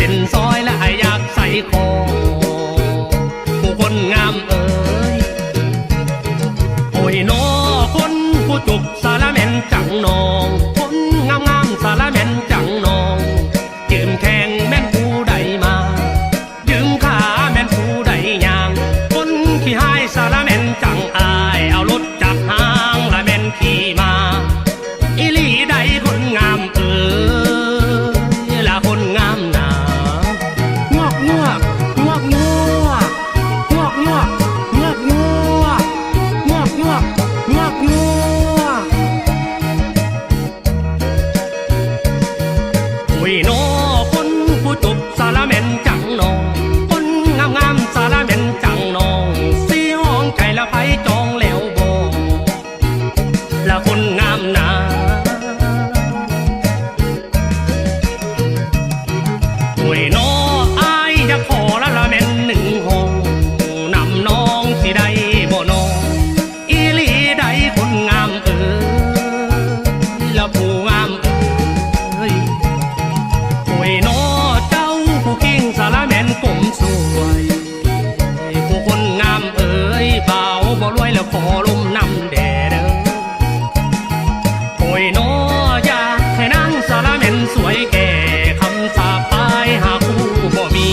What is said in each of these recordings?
ส้นซอยและอยากใส่คอผู้คนงามเอ๋ยโอ้ยน้อคนผู้จุกสารแม่นจังนองคนงามงามสารแม่นจังนองยืมแข่งแม่นผู้ใดมายืมขาแม่นผู้ใดย่างคนขี้หายสารแม่นจังอายเอารถจากห้างละแม่นขี่มาอีหลีใดคนงามเอ๋ยละคนงามหนางวกงวกงวกงวกงวกงวกงวกงวกงวกงวกงวกงวกอุ้ยน้อคนผู้จบสารแม่นจังนองคนงามงามสารแม่นจังนองสีห้องใจละไผจองแล้วบ่ละคนงามหนาโอ้ยน้ออายอยากขอละแม่นหนึ่งห้องนำน้องสิได้บ่น้องอีหลีได้คนงามเอ๋ยละผู้งามเอ๋ยโอ้ยน้อเจ้าผู้กิ้งสารแม่นกลมสวยผู้คนงามเอ๋ยเบาบ่รวยแล้วขอลมนำแดดเด้อโอ้ยน้ออยากให้นางสารแม่นสวยแก่คำสาปไปหาคู่บ่มี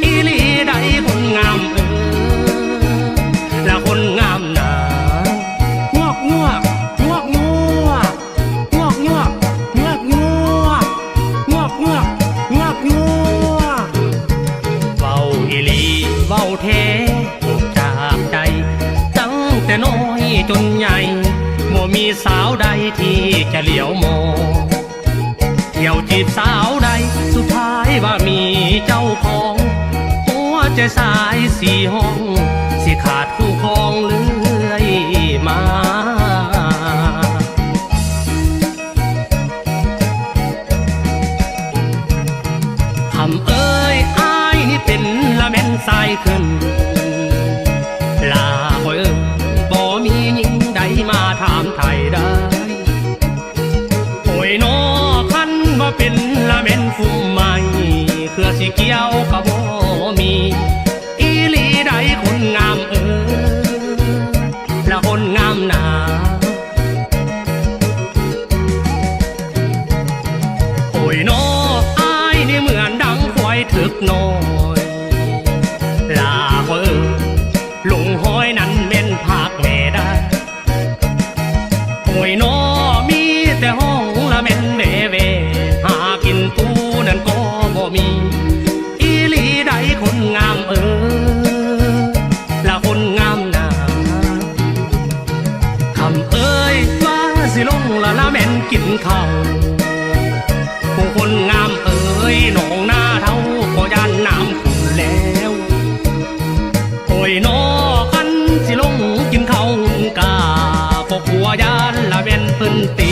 อีหลีใดคนงามเอ๋ยและคนงามหนางวกงวกงวกงวกงวกงวกงวกงวกงวกงวกงวกงวกเว้าอีหลีเว้าแท้จากใจตั้งแต่น้อยจนใหญ่บ่มีสาวใดที่จะเหลียวมองเที่ยวจีบสาวใดสุดท้ายว่ามีเจ้าของหัวใจสายสี่ห้องสิขาดคู่ครองเลื่อยมาคำเอ้ยอ้ายนี่เป็นละแม่นสายขึ้นลาโอ้ยบ่มีหญิงใดมาถามไทยได้โอ้ยน้อคันว่าเป็นละแม่นฟุ่มใหม่เครือสิเกี่ยวกับบ่มีอีหลีใดคนงามเอ๋ยละคนงามหนาโอ้ยน้ออ้ายนี่เหมือนดังควายถึกน้อยลาเอ้ยลุงห้อยนั้นเม่นภาคแม่ได้โอ้ยน้อมีแต่ห้องละแม่นเดเวหากินปูนั่นก็บ่มีอีหลีใดคนงามเอ๋ยละคนงามหนาคำเอ้ยว่าสิลงละแม่นกินข้าวผู้คนงามเอ๋ยหนองหน้าเท่าก็ย่านน้ำขุ่นแล้วโอ้ยน้อคันสิลงกินข้าวกาก็กลัวยานละแม่นเพิ่นตี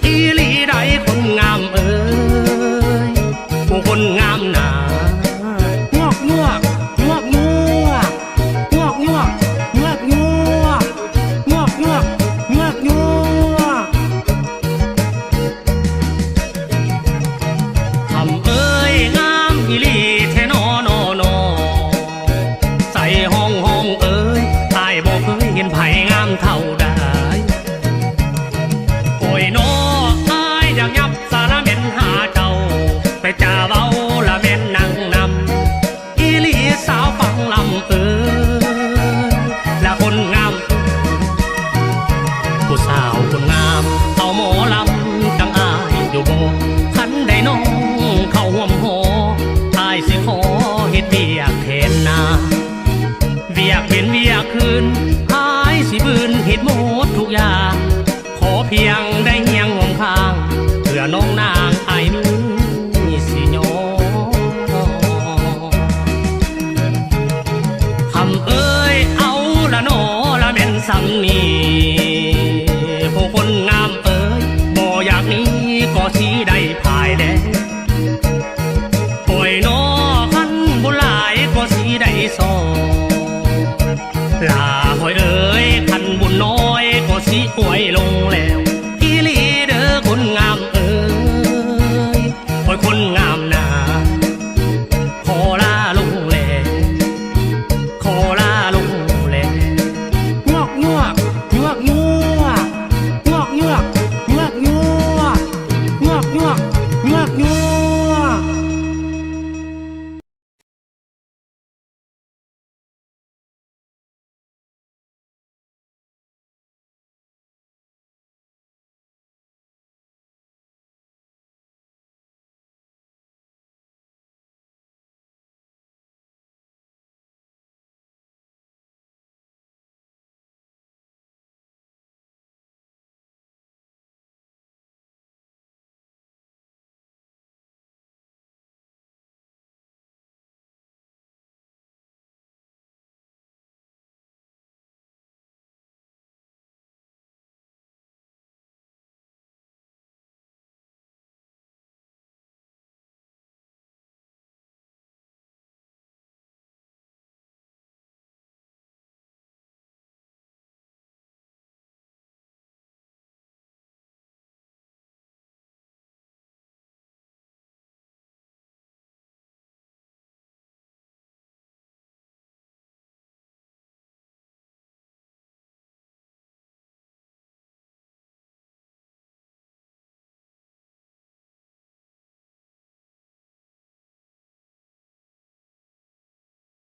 อีหลีใดคนงามเอ๋ยผู้คนงามหนางวกงวกงวกงวกงวกงวกงวกงวกงวกงวกงวกงวกคำเอ้ยงามอีหลีแท้นอนอนอใส่ห้องห้องเอ้ยตายบ่เคยเห็นไผงามเท่าได้โอ้ยน้ออ้ายอยากยับสารแม่นหาเจ้าไปจ่าเว้า